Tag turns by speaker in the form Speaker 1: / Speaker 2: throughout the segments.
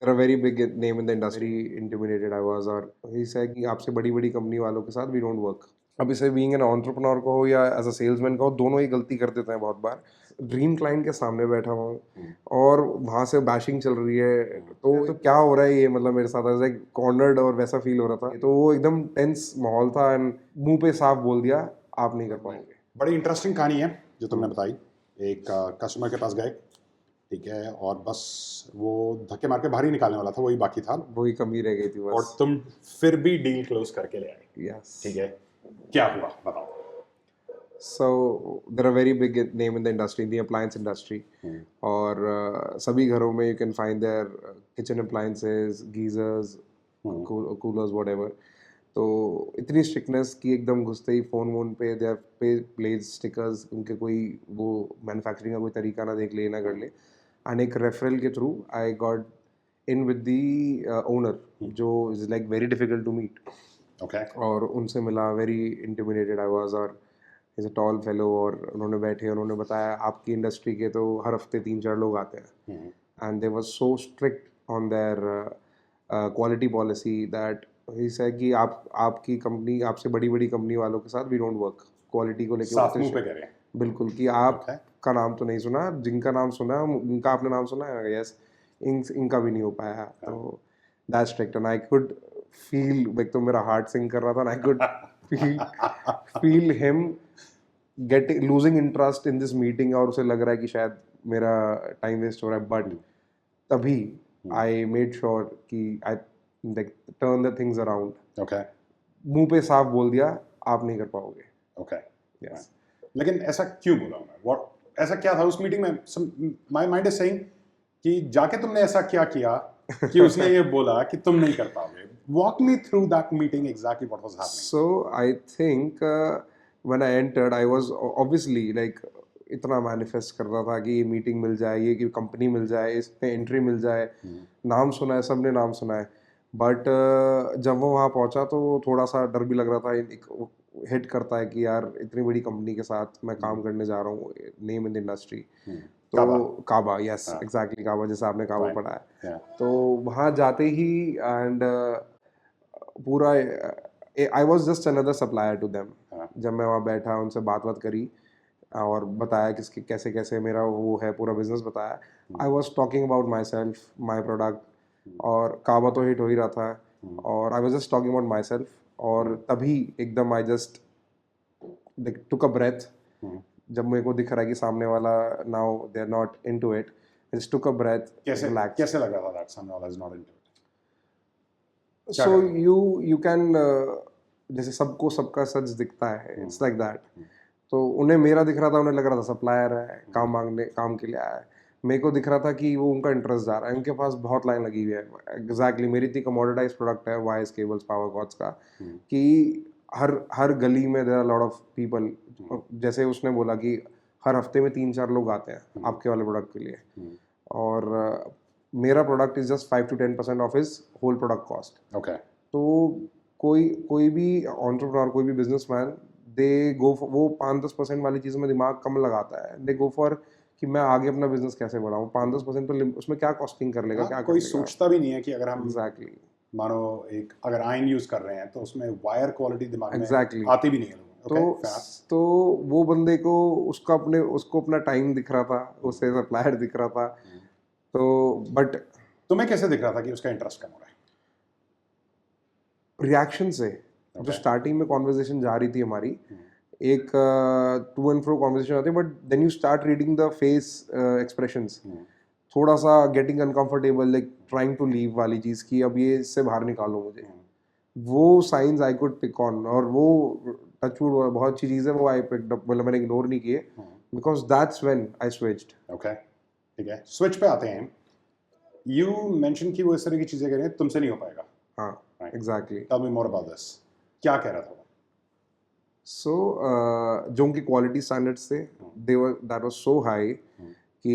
Speaker 1: a very big name in the industry, intimidated I was, और he said कि आपसे बड़ी बड़ी कंपनी वालों के साथ we don't work. अब इसे बीइंग एन एंटरप्रेन्योर को हो या एज अ सेल्समैन को हो, दोनों ही गलती कर देते हैं बहुत बार. ड्रीम क्लाइंट के सामने बैठा हुआ हूँ और वहाँ से बैशिंग चल रही है, तो क्या हो रहा है ये, मतलब मेरे साथ ऐसा कॉर्नर्ड और वैसा फील हो रहा था. तो वो एकदम टेंस माहौल था एंड मुंह पे साफ बोल दिया, आप नहीं कर पाओगे.
Speaker 2: बड़ी इंटरेस्टिंग कहानी है जो तुमने बताई. एक कस्टमर के पास गए, ठीक है, और बस वो धक्के मार के बाहर ही निकालने वाला था, वही बाकी था,
Speaker 1: वही कमी रह गई थी
Speaker 2: और
Speaker 1: बस.
Speaker 2: तुम फिर भी डील क्लोज करके ले आए.
Speaker 1: यस.
Speaker 2: ठीक है, क्या हुआ बताओ.
Speaker 1: So they're a very big name in the industry, in the appliance industry. और सभी घरों में you can find their kitchen appliances, geezers, coolers, whatever. तो इतनी स्ट्रिक्टनेस की एकदम घुसते ही फ़ोन वोन पे दे पे प्लेज स्टिकर्स, उनके कोई वो मैन्युफैक्चरिंग का कोई तरीका ना देख ले ना कर ले. एंड एक रेफरल के through I got in with the owner, जो is like very difficult to meet.
Speaker 2: Okay.
Speaker 1: और उनसे मिला, वेरी इंटिमिडेटेड आई वाज. और इज़ अ टॉल फेलो, और उन्होंने बैठे, उन्होंने बताया आपकी इंडस्ट्री के तो हर हफ्ते 3-4 लोग आते हैं. And they was so strict on their quality policy that he said कि आपकी कंपनी, आपसे बड़ी बड़ी कंपनी वालों के साथ वी डोंट वर्क. क्वालिटी को लेके
Speaker 2: साफ मुंह पे कह रहे हैं.
Speaker 1: बिल्कुल, कि आपका नाम तो नहीं सुना, जिनका नाम सुना उनका आपने नाम सुना है, यस, इनका भी नहीं हो पाया. तो that strict and I could feel, like, तो मेरा हार्ट सिंक कर रहा था. I could feel him get losing interest in this meeting, और उसे लग रहा है कि शायद मेरा टाइम वेस्ट हो रहा है. बट तभी आई मेड श्योर कि I like turn the things around.
Speaker 2: Okay.
Speaker 1: मुंह पे साफ बोल दिया, आप नहीं कर पाओगे.
Speaker 2: ओके.
Speaker 1: यस.
Speaker 2: लेकिन ऐसा क्यों बोला मैं? व्हाट, ऐसा क्या था उस मीटिंग में? माय माइंड इज सेइंग कि जाके तुमने ऐसा क्या किया कि उसने ये बोला कि तुम नहीं कर पाओगे. Walk me through that meeting, exactly what was happening.
Speaker 1: So I think when I entered, I was obviously like इतना मैनिफेस्ट कर रहा था कि ये मीटिंग मिल जाए, ये कि कंपनी मिल जाए, इसमें एंट्री मिल जाए. नाम सुना है, सबने नाम सुना है. बट जब वो वहाँ पहुँचा तो थोड़ा सा डर भी लग रहा था. एक हिट करता है कि यार इतनी बड़ी कंपनी के साथ मैं काम करने जा रहा हूँ, नेम इन द इंडस्ट्री. तो काबा, यस, एग्जैक्टली काबा, जैसे आपने काबा पढ़ा है. तो वहाँ जाते ही एंड पूरा I was just another supplier to them. जब मैं वहाँ बैठा, उनसे बात करी और बताया किसके कैसे कैसे मेरा वो है, पूरा बिजनेस बताया. I was talking about my self, my product, और काबा तो हिट हो ही रहा था. और आई was just talking about my self. और तभी एकदम आई जस्ट टुक अ ब्रेथ. जब मेरे को दिख रहा है कि सामने वाला now they are not into it, I just took a breath.
Speaker 2: कैसे लग रहा था दैट सामने वाला is not into it?
Speaker 1: So you can जैसे सबको सबका सच दिखता है, इट्स लाइक दैट. तो उन्हें मेरा दिख रहा था, उन्हें लग रहा था सप्लायर है, काम मांगने, काम के लिए आया है. मेरे को दिख रहा था कि वो उनका इंटरेस्ट जा रहा है, उनके पास बहुत लाइन लगी हुई है. एग्जैक्टली मेरी इतनी कमोडिटाइज प्रोडक्ट है वाइज केबल्स पावर कॉर्ड्स का, कि हर गली में there are lot of people. जैसे उसने बोला कि हर हफ्ते में 3-4 लोग आते हैं आपके वाले प्रोडक्ट के लिए. और मेरा product is just 5-10% of his whole product cost.
Speaker 2: Okay.
Speaker 1: तो कोई भी एंटरप्रेन्योर, कोई भी बिजनेसमैन, दे गो वो 5-10% वाली चीज़ में दिमाग कम लगाता है. दे गो फॉर कि मैं आगे अपना बिजनेस कैसे बढ़ाऊँ. 5-10% तो उसमें क्या कॉस्टिंग कर लेगा, क्या
Speaker 2: कोई सोचता भी नहीं है कि अगर हम
Speaker 1: एग्जैक्टली
Speaker 2: मानो एक अगर आयन यूज कर रहे हैं तो उसमें वायर क्वालिटी दिमाग में
Speaker 1: एग्जैक्टली
Speaker 2: आती भी नहीं है लोगों को.
Speaker 1: तो वो बंदे को उसको अपना टाइम दिख रहा था, उसे सप्लायर दिख रहा था. तो बट
Speaker 2: तुम्हें कैसे दिख रहा था कि उसका इंटरेस्ट कम हो रहा है?
Speaker 1: रिएक्शन से. जो स्टार्टिंग में कॉन्वर्जेशन जा रही थी हमारी, एक टू एंड फ्रो कॉन्वर्जेशन आती है, but then you start reading the face expressions. थोड़ा सा getting uncomfortable, like trying to leave वाली चीज़ की, अब ये इससे बाहर निकालो मुझे. वो science I could pick on, और वो टचवुड बहुत अच्छी चीज़ है, वो आई पिक्ड अप, मतलब मैंने इग्नोर नहीं किए, because that's when I switched.
Speaker 2: Okay, ठीक है, स्विच पे आते हैं. यू मेंशन कि वो इस तरह की चीज़ें करें तुमसे नहीं हो पाएगा.
Speaker 1: हाँ, exactly.
Speaker 2: Tell me more about this. क्या कह रहा था वो?
Speaker 1: सो जो उनकी क्वालिटी स्टैंडर्ड्स थे, they were that was so high कि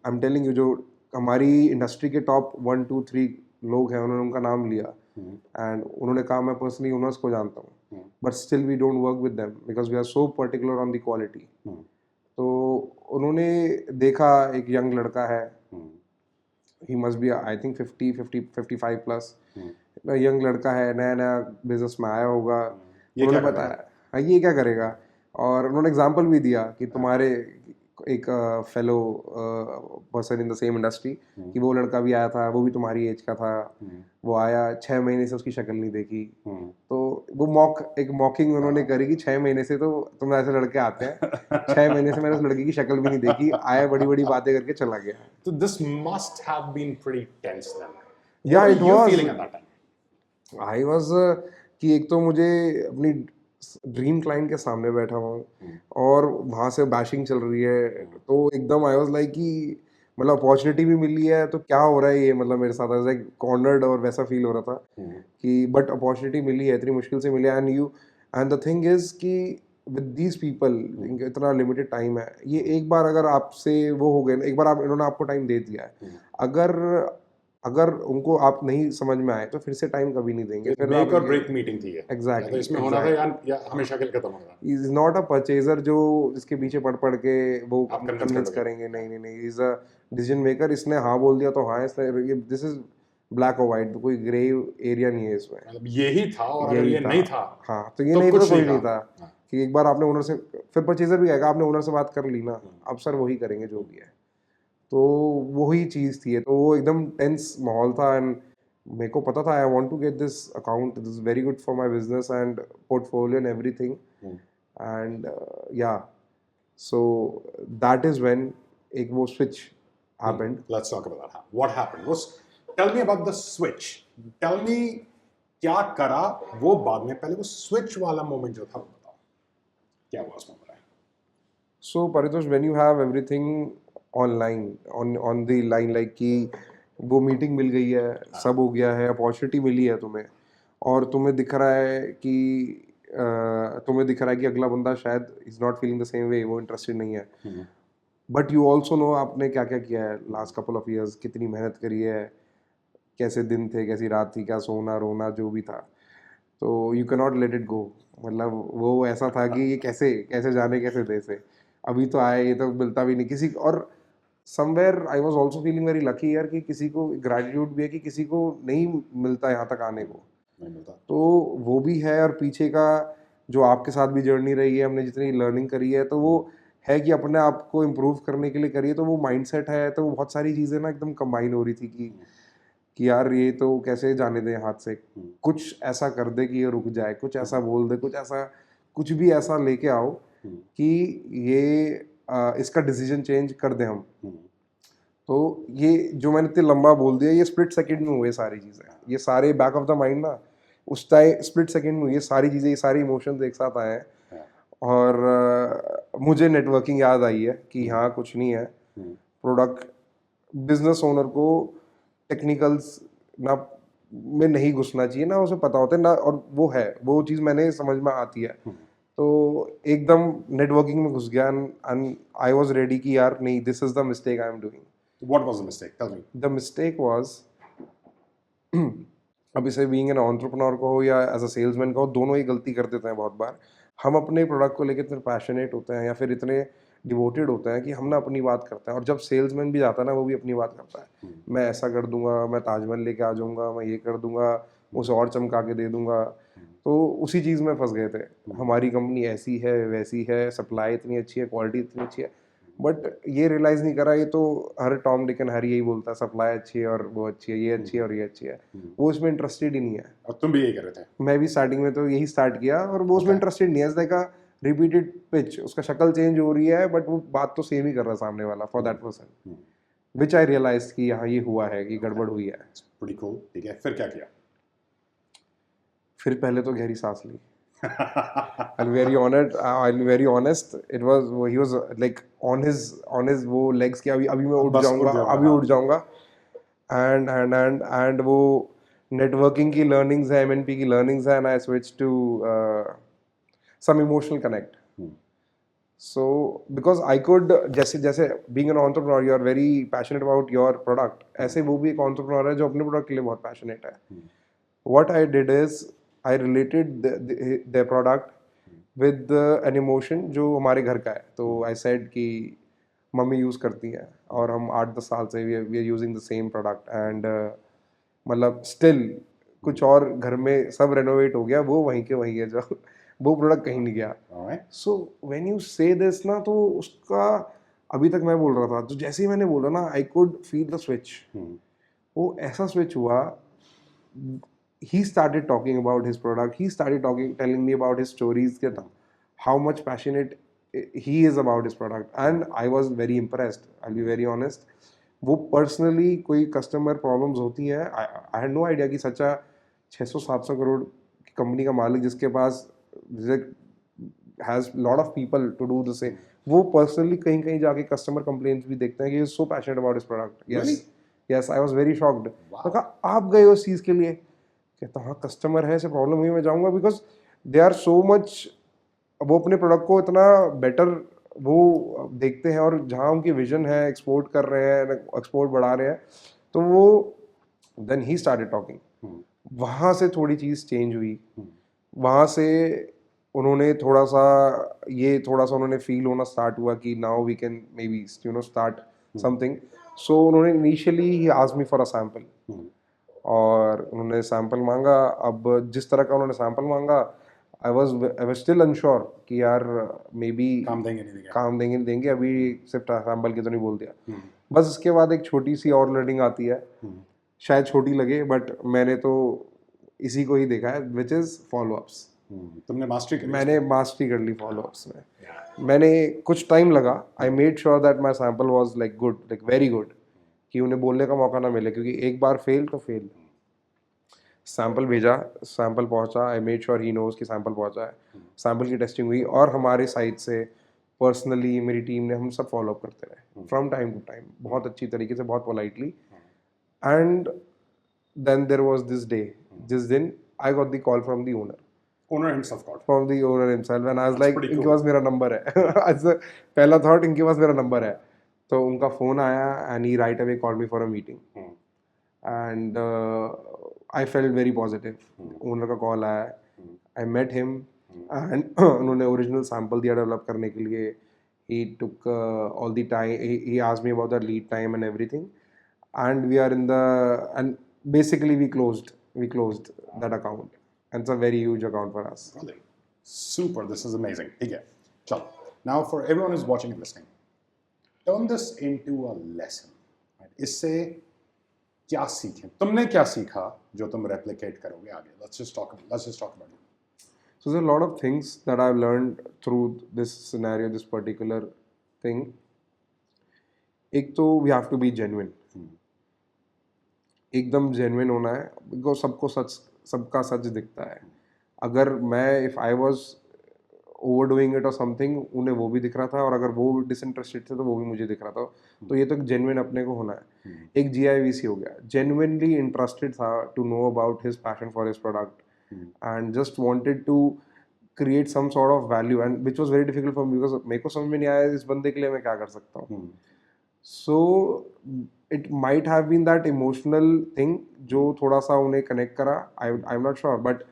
Speaker 1: आई एम टेलिंग यू, जो हमारी इंडस्ट्री के टॉप 1-2-3 लोग हैं, उन्होंने उनका नाम लिया. एंड उन्होंने कहा मैं पर्सनली ओनर्स को जानता हूँ, but still we don't work with them because we are so particular on the quality. तो उन्होंने देखा एक यंग लड़का है, he must be I think 55 plus,
Speaker 2: hmm,
Speaker 1: young लड़का है, नया नया बिजनेस में आया होगा।
Speaker 2: ये
Speaker 1: उन्होंने
Speaker 2: क्या
Speaker 1: बताया
Speaker 2: करेगा?
Speaker 1: हाँ ये क्या करेगा, और उन्होंने एग्जांपल भी दिया कि
Speaker 2: हाँ,
Speaker 1: तुम्हारे एक fellow person in the same industry,
Speaker 2: hmm,
Speaker 1: कि वो लड़का भी आया था, वो भी तुम्हारी एज का था,
Speaker 2: हम्म,
Speaker 1: वो आया 6 महीने से उसकी शक्ल नहीं देखी।
Speaker 2: हम्म,
Speaker 1: तो वो एक मॉकिंग उन्होंने
Speaker 2: हाँ।
Speaker 1: करी कि 6 महीने से तो तुम ऐसे लड़के आते हैं, 6 महीने से मैंने उस लड़के की शक्ल भी नहीं देखी, आया बड़ी बड़ी बातें करके चला गया।
Speaker 2: So this must have been pretty tense then.
Speaker 1: या
Speaker 2: What were
Speaker 1: it
Speaker 2: you
Speaker 1: was,
Speaker 2: feeling at that time?
Speaker 1: I was कि एक तो मुझे अपनी ड्रीम क्लाइंट के सामने बैठा हुआ हूँ
Speaker 2: हम्म,
Speaker 1: और वहाँ से बैशिंग चल रही है, तो एकदम आई वाज लाइक कि मतलब अपॉर्चुनिटी भी मिली है तो क्या हो रहा है ये, मतलब मेरे साथ लाइक कॉर्नर्ड और वैसा फील हो रहा था
Speaker 2: हम्म,
Speaker 1: कि बट अपॉर्चुनिटी मिली है, इतनी मुश्किल से मिली है, एंड द थिंग इज कि विद दीज पीपल इतना लिमिटेड टाइम है, ये एक बार अगर आपसे वो हो गए ना, एक बार आप इन्होंने आपको टाइम दे दिया है,
Speaker 2: हम्म।
Speaker 1: अगर अगर उनको आप नहीं समझ में आए तो फिर से टाइम कभी नहीं देंगे, फिर आप
Speaker 2: मेक और ब्रेक मीटिंग थी ये। या तो
Speaker 1: एग्जैक्टली
Speaker 2: इसमें होना था
Speaker 1: एग्जैक्टली
Speaker 2: या हमेशा के लिए खत्म होगा।
Speaker 1: इज नॉट अ परचेजर जो जिसके पीछे पढ़ के वो
Speaker 2: आप कन्विंस कर
Speaker 1: कन्विंस
Speaker 2: दोगे।
Speaker 1: करेंगे, नहीं नहीं नहीं, इज अ डिसीजन मेकर, इसने हाँ बोल दिया तो हाँ, इसने ये दिस इज ब्लैक और वाइट, कोई ग्रे एरिया नहीं है इसमें,
Speaker 2: मतलब यही था और अगर
Speaker 1: यही
Speaker 2: ये
Speaker 1: था।
Speaker 2: नहीं था
Speaker 1: हाँ तो ये
Speaker 2: तो
Speaker 1: नहीं था तो
Speaker 2: कुछ नहीं
Speaker 1: कोई नहीं था,
Speaker 2: था। हाँ,
Speaker 1: कि एक बार आपने ओनर से, फिर परचेजर भी आएगा, आपने ओनर से बात कर ली ना,
Speaker 2: हम्म,
Speaker 1: अब सर वही करेंगे जो भी है, तो वही चीज़ थी, तो वो एकदम टेंस माहौल था, एंड मेरे को पता था I want to get this account, this is very good for my business and portfolio and everything,
Speaker 2: hmm,
Speaker 1: and yeah so that is when एक वो switch happened.
Speaker 2: Let's talk about that. What happened? Tell me about the switch. Tell me क्या करा वो बाद में, पहले वो switch वाला मोमेंट जो था वो बताओ, क्या हुआ उसमें बताएं।
Speaker 1: So Paritosh, when you have everything online, on the line, like कि वो मीटिंग मिल गई है, सब हो गया है, अपॉर्चुनिटी मिली है तुम्हें, और तुम्हें दिख रहा है कि तुम्हें दिख रहा है कि अगला बंदा शायद is not feeling the same way, वो इंटरेस्टेड नहीं है,
Speaker 2: हम्म,
Speaker 1: बट यू ऑल्सो नो आपने क्या क्या किया है लास्ट कपल ऑफ ईयर्स, कितनी मेहनत करी है, कैसे दिन थे, कैसी रात थी, क्या सोना रोना जो भी था, तो you can not let it go, मतलब वो ऐसा था कि ये कैसे कैसे जाने कैसे दे से, अभी तो आए, ये तो मिलता भी नहीं किसी, और somewhere I was also feeling very lucky यार, कि किसी को ग्रेटिट्यूड भी है कि किसी को नहीं मिलता यहाँ तक आने को,
Speaker 2: नहीं मिलता।
Speaker 1: तो वो भी है, और पीछे का जो आपके साथ भी जर्नी रही है, हमने जितनी लर्निंग करी है, तो वो है कि अपने आप को इम्प्रूव करने के लिए करिए, तो वो माइंडसेट है, तो वो बहुत सारी चीज़ें ना एकदम कंबाइन हो रही थी कि यार ये तो कैसे जाने दें हाथ से, कुछ ऐसा कर दे कि ये रुक जाए, कुछ ऐसा बोल दे, कुछ ऐसा, कुछ भी ऐसा लेके आओ कि ये इसका डिसीजन चेंज कर दें हम, तो ये जो मैंने इतने लंबा बोल दिया, ये स्प्लिट सेकंड में हुए सारी चीज़ें, ये सारे बैक ऑफ द माइंड ना, उस टाइम स्प्लिट सेकंड में हुई ये सारी चीज़ें, ये सारी इमोशंस एक साथ आए हैं, और मुझे नेटवर्किंग याद आई है कि हाँ कुछ नहीं है, प्रोडक्ट बिजनेस ओनर को टेक्निकल्स ना में नहीं घुसना चाहिए ना, उसे पता होता है ना, और वो है वो चीज़ मैंने समझ में आती है, तो एकदम नेटवर्किंग में घुस गया, एंड आई वाज रेडी कि यार नहीं, this is the mistake I am doing.
Speaker 2: What was the mistake? Tell me.
Speaker 1: The mistake was, अब इसे बीइंग एन एंटरप्रेन्योर कहो या एज अ सेल्समैन कहो, दोनों ही गलती कर देते हैं बहुत बार, हम अपने प्रोडक्ट को लेकर इतने पैशनेट होते हैं या फिर इतने डिवोटेड होते हैं कि हम ना अपनी बात करते हैं, और जब सेल्समैन भी जाता है ना, वो भी अपनी बात करता है, मैं ऐसा कर दूंगा, मैं ताजमहल लेके आ जाऊंगा, मैं ये कर दूंगा, उसे और चमका के दे दूंगा, तो उसी चीज़ में फंस गए थे, हमारी कंपनी ऐसी है वैसी है, सप्लाई इतनी अच्छी है, क्वालिटी इतनी अच्छी है, बट ये रियलाइज़ नहीं करा, ये तो हर टॉम डिक एंड हैरी यही बोलता है, सप्लाई अच्छी है और वो अच्छी है, ये अच्छी है और ये अच्छी है, वो इसमें इंटरेस्टेड ही नहीं है।
Speaker 2: और तुम भी यही कर रहे थे।
Speaker 1: मैं भी स्टार्टिंग में तो यही स्टार्ट किया, और वो उसमें इंटरेस्टेड नहीं है, लाइक अ रिपीटेड पिच, उसका शक्ल चेंज हो रही है बट वो बात तो सेम ही कर रहा है सामने वाला for that person, which I realise कि हाँ ये हुआ है, कि गड़बड़ हुई है।
Speaker 2: Pretty cool. ठीक है, फिर क्या किया?
Speaker 1: फिर पहले तो गहरी सांस ली, I'll be very honest, it was, he was like on his वो legs कि अभी अभी मैं उठ
Speaker 2: बस
Speaker 1: जाऊंगा,
Speaker 2: उठ जाऊंगा,
Speaker 1: अभी
Speaker 2: हाँ।
Speaker 1: उठ जाऊंगा, एंड वो नेटवर्किंग की लर्निंग्स है, एमएनपी की लर्निंग्स है, and I switch to some emotional connect, so because I could, जैसे जैसे being an entrepreneur you are very passionate about your product, ऐसे वो भी एक एंटरप्रेन्योर है जो अपने प्रोडक्ट के लिए बहुत पैशनेट है। What I did is I related their product with an emotion जो हमारे घर का है, तो I said कि मम्मी यूज़ करती है, और हम 8-10 साल से we are using the same product and मतलब स्टिल कुछ और घर में सब रेनोवेट हो गया, वो वहीं के वहीं है जो वो प्रोडक्ट कहीं नहीं गया।
Speaker 2: Alright.
Speaker 1: सो व्हेन यू से दिस ना, तो उसका अभी तक मैं बोल रहा था, तो जैसे ही मैंने बोला ना, I could feel the switch. वो ऐसा स्विच हुआ, he started talking about his product, he started telling me about his stories, that how much passionate he is about his product, and I was very impressed, I'll be very honest. वो personally कोई customer problems होती हैं, I had no idea कि सच्चा 600-700 करोड़ की company का मालिक जिसके पास has lot of people to do the same, वो पर्सनली कहीं कहीं जाके कस्टमर कंप्लेंट्स भी देखते हैं कि so passionate about his product. Yes yes, I was very shocked. मैं कहा आप गए उस चीज़ के लिए? कहता हाँ, कस्टमर है, ऐसे प्रॉब्लम हुई, मैं जाऊँगा, because they are so much, वो अपने प्रोडक्ट को इतना बेटर वो देखते हैं, और जहाँ उनकी विजन है, एक्सपोर्ट कर रहे हैं, एक्सपोर्ट बढ़ा रहे हैं, तो वो देन ही स्टार्टेड टॉकिंग। वहाँ से थोड़ी चीज़ चेंज हुई, वहाँ से उन्होंने थोड़ा सा उन्होंने फील होना स्टार्ट हुआ कि now we can may be start something. So उन्होंने इनिशियली ही asked me for a sample, और उन्होंने सैम्पल मांगा। अब जिस तरह का उन्होंने सैम्पल मांगा, आई वाज स्टिल अनश्योर कि यार मे बी
Speaker 2: काम देंगे
Speaker 1: नहीं देंगे, अभी सिर्फ सैम्पल की तो नहीं बोल दिया। बस इसके बाद एक छोटी सी और लर्निंग आती है, शायद छोटी लगे, बट मैंने तो इसी को ही देखा है, विच इज़ फॉलोअप्स।
Speaker 2: तुमने मास्टरी करी?
Speaker 1: मैंने मास्टरी कर ली फॉलोअप्स में। मैंने कुछ टाइम लगा, I made sure that my sample was like good, like very good, कि उन्हें बोलने का मौका ना मिले, क्योंकि एक बार फेल तो फेल। सैंपल भेजा, सैंपल पहुंचा, I made sure he knows कि सैंपल पहुंचा है। सैंपल की टेस्टिंग हुई, और हमारे साइड से पर्सनली मेरी टीम ने, हम सब फॉलोअप करते रहे फ्रॉम टाइम टू टाइम, बहुत अच्छी तरीके से, बहुत politely. And then there was this day, जिस दिन I got the call from the owner,
Speaker 2: owner himself called
Speaker 1: from the owner himself, and I was like,
Speaker 2: pretty
Speaker 1: इनके
Speaker 2: cool.
Speaker 1: पास मेरा नंबर है। आज पहला थॉट, इनके पास मेरा नंबर है। तो उनका फ़ोन आया, and he right away called me for a meeting, and I felt very positive. Owner का कॉल आया, आई मेट हिम, एंड उन्होंने ओरिजिनल सैंपल दिया डेवलप करने के लिए। He took all the time, he asked me about the lead time and everything, and we are in the, and basically we closed that account, and it's a very huge account for us.
Speaker 2: Super, this is amazing. ठीक है, चलो, now for everyone who's watching and listening, turn this into a lesson. Right? इससे क्या सीखें? तुमने क्या सीखा जो तुम replicate करोगे आगे? Let's just talk about it.
Speaker 1: So there are a lot of things that I've learned through this scenario, this particular thing. एक तो we have to be genuine. एकदम genuine होना है, because सबका सच दिखता है। अगर मैं if I was overdoing it or something, उन्हें वो भी दिख रहा था, और अगर वो disinterested थे तो वो भी मुझे दिख रहा था। तो ये तो genuine अपने को होना है। एक GIVC हो गया, genuinely interested था to know about his passion for his product, and just wanted to create some sort of value, and which was very difficult for me, because मेरे को समझ में नहीं आया इस बंदे के लिए मैं क्या कर सकता हूँ। So it might have been that emotional thing जो थोड़ा सा उन्हें connect करा, I'm not sure, but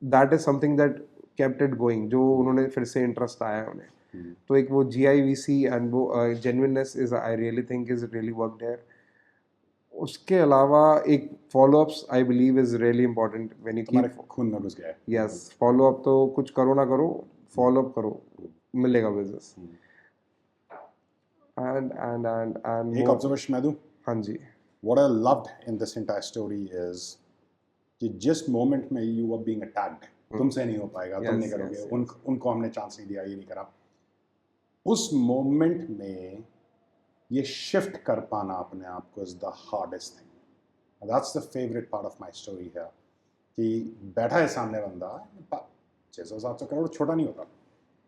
Speaker 1: that is something that kept it going, जो उन्होंने फिर से interest आया उन्हें। तो एक वो GIVC and वो genuineness is, I really think is really worked there. उसके अलावा एक follow-ups I believe is really important when you
Speaker 2: तुम्हारे
Speaker 1: keep,
Speaker 2: खून में घुस गया है।
Speaker 1: yes, follow-up तो कुछ करो ना करो, follow-up करो, मिलेगा business। and
Speaker 2: एक
Speaker 1: more,
Speaker 2: observation मैं दूं?
Speaker 1: हाँ जी,
Speaker 2: What I loved in this entire story is कि जिस moment में you were being attacked, तुमसे नहीं हो पाएगा, तुम नहीं करोगे, उनको हमने चांस नहीं दिया, ये नहीं करा, उस मोमेंट में ये शिफ्ट कर पाना अपने आप को is the hardest thing. That's the favourite part of my story है कि बैठा है सामने बंदा, 600-700 करोड़ छोटा नहीं होता,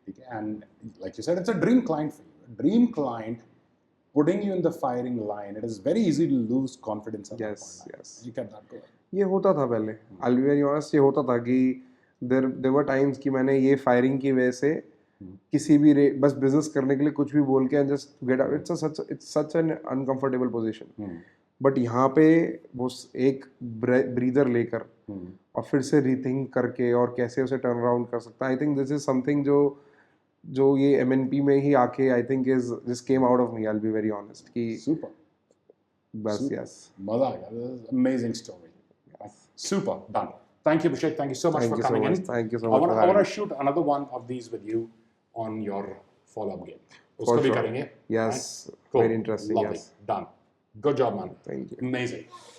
Speaker 2: ठीक है, and like you said it's a dream client for you, dream client putting you in the firing line. It is very easy to lose confidence at that point.
Speaker 1: yes.
Speaker 2: You kept that going.
Speaker 1: ये होता था पहले, I'll be very honest, ये होता था कि there were times कि मैंने ये फायरिंग की वजह से किसी भी बस बिजनेस करने के लिए कुछ भी बोल के just get out, it's such an uncomfortable position. But यहाँ पे वो एक ब्रीदर लेकर और फिर से रीथिंक करके और कैसे उसे टर्न अराउंड कर सकता है, I think this is something जो जो ये MNP में ही आके I think is just came out of me, I will be very honest कि
Speaker 2: Super.
Speaker 1: बस
Speaker 2: Super.
Speaker 1: यस
Speaker 2: मजा आ गया. Amazing story. Super. Done. Thank you, Abhishek. Thank you so much
Speaker 1: Thank
Speaker 2: for
Speaker 1: you so
Speaker 2: coming
Speaker 1: much.
Speaker 2: in.
Speaker 1: Thank you so
Speaker 2: I
Speaker 1: much
Speaker 2: want
Speaker 1: for
Speaker 2: I want
Speaker 1: having
Speaker 2: to shoot another one of these with you on your follow-up game.
Speaker 1: For
Speaker 2: उसको भी
Speaker 1: sure.
Speaker 2: करेंगे.
Speaker 1: Yes,
Speaker 2: Cool.
Speaker 1: very interesting.
Speaker 2: Lovely.
Speaker 1: Yes,
Speaker 2: Done. Good job, man.
Speaker 1: thank you.
Speaker 2: Amazing.